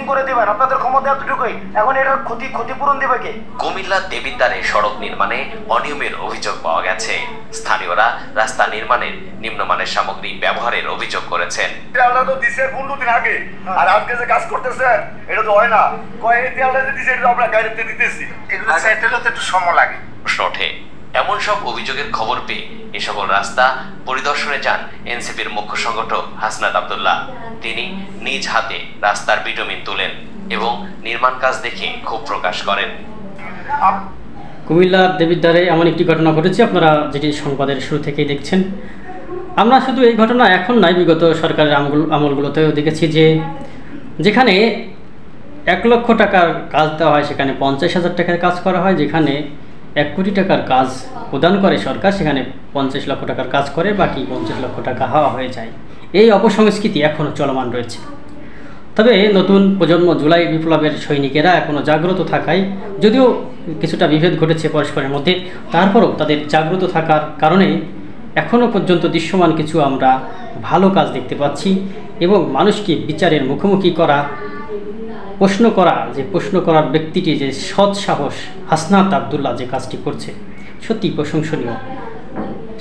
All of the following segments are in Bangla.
করে দিবেন, আপনাদের ক্ষমতা এতটুকুই। এখন এটার ক্ষতিপূরণ দিবে কে? কুমিল্লা দেবিদ্বারে সড়ক নির্মাণে অনিয়মের অভিযোগ পাওয়া গেছে। স্থানীয়রা রাস্তা নির্মাণের নিম্নমানের সামগ্রী ব্যবহারের অভিযোগ করেছেন। আমরা তো দিছে 15 দিন আগে, আর আজকে যে কাজ করতেছেন এটা তো হয় না। কয় এই দেয়ালটা যে দিছে এটা আমরা গাড়িতে দিতেছি, এগুলো সেটেল হতে একটু সময় লাগে। প্রশ্ন ওঠে, এমন সব অভিযোগের খবর পেয়ে এ সকল রাস্তা পরিদর্শনে যান এনসিপির মুখ্য সংগঠক হাসনাত আব্দুল্লাহ। তিনি নিজ হাতে রাস্তার বিটুমিন তুলেন এবং নির্মাণ কাজ দেখে ক্ষোভ প্রকাশ করেন। কুমিল্লার দেবিদ্বারে এমন একটি ঘটনা ঘটেছে, আপনারা যেটি সংবাদের শুরু থেকেই দেখছেন। আমরা শুধু এই ঘটনা এখন নয়, বিগত সরকারের আমলগুলোতেও দেখেছি যে যেখানে 1 লক্ষ টাকার কাজ দেওয়া হয় সেখানে 50,000 টাকার কাজ করা হয়, যেখানে 1 কোটি টাকার কাজ প্রদান করে সরকার সেখানে 50 লক্ষ টাকার কাজ করে, বাকি 50 লক্ষ টাকা হাওয়া হয়ে যায়। এই অপসংস্কৃতি এখনও চলমান রয়েছে। তবে নতুন প্রজন্ম জুলাই বিপ্লবের সৈনিকেরা এখনও জাগ্রত থাকায়, যদিও কিছুটা বিভেদ ঘটেছে পরস্পরের মধ্যে, তারপরও তাদের জাগ্রত থাকার কারণে এখনও পর্যন্ত দৃশ্যমান কিছু আমরা ভালো কাজ দেখতে পাচ্ছি। এবং মানুষকে বিচারের মুখোমুখি করা, প্রশ্ন করার ব্যক্তিটি যে সৎ সাহস, হাসনাত আব্দুল্লাহ যে কাজটি করছে সত্যি প্রশংসনীয়।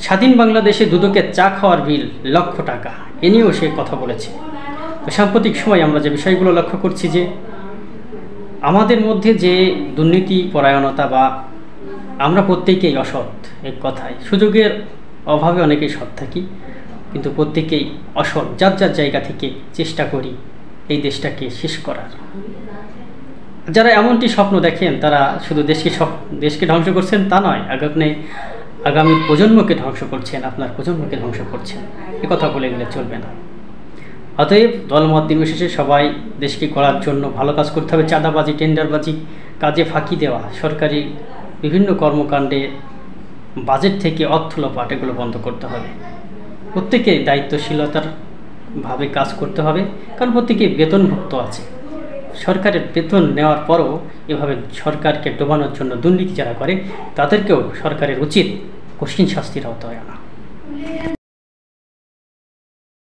স্বাধীন বাংলাদেশে দুদকের চা খাওয়ার বিল লক্ষ টাকা, এ নিয়েও সে কথা বলেছে। তো সাম্প্রতিক সময় আমরা যে বিষয়গুলো লক্ষ্য করছি যে আমাদের মধ্যে যে দুর্নীতি পরায়ণতা, বা আমরা প্রত্যেকেই অসৎ, এক কথায় সুযোগের অভাবে অনেকেই সৎ থাকি, কিন্তু প্রত্যেকেই অসৎ, যার যার জায়গা থেকে চেষ্টা করি এই দেশটাকে শেষ করার। যারা এমনটি স্বপ্ন দেখেন তারা শুধু দেশকে ধ্বংস করছেন তা নয়, আগামী প্রজন্মকে ধ্বংস করছেন, আপনার প্রজন্মকে ধ্বংস করছেন। এ কথা বলে গেলে চলবে না। অতএব দলমত নির্বিশেষে সবাই দেশকে করার জন্য ভালো কাজ করতে হবে। চাঁদাবাজি, টেন্ডারবাজি, কাজে ফাঁকি দেওয়া, সরকারি বিভিন্ন কর্মকাণ্ডে বাজেট থেকে অর্থ লোপাট, এগুলো বন্ধ করতে হবে। প্রত্যেকে দায়িত্বশীলতার ভাবে কাজ করতে হবে, কারণ প্রত্যেকে বেতনভুক্ত আছে। সরকারের বেতন নেওয়ার পরও এভাবে সরকারকে ডোবানোর জন্য দুর্নীতি যারা করে তাদেরকেও সরকারের উচিত কঠিন শাস্তির আওতায় আনা।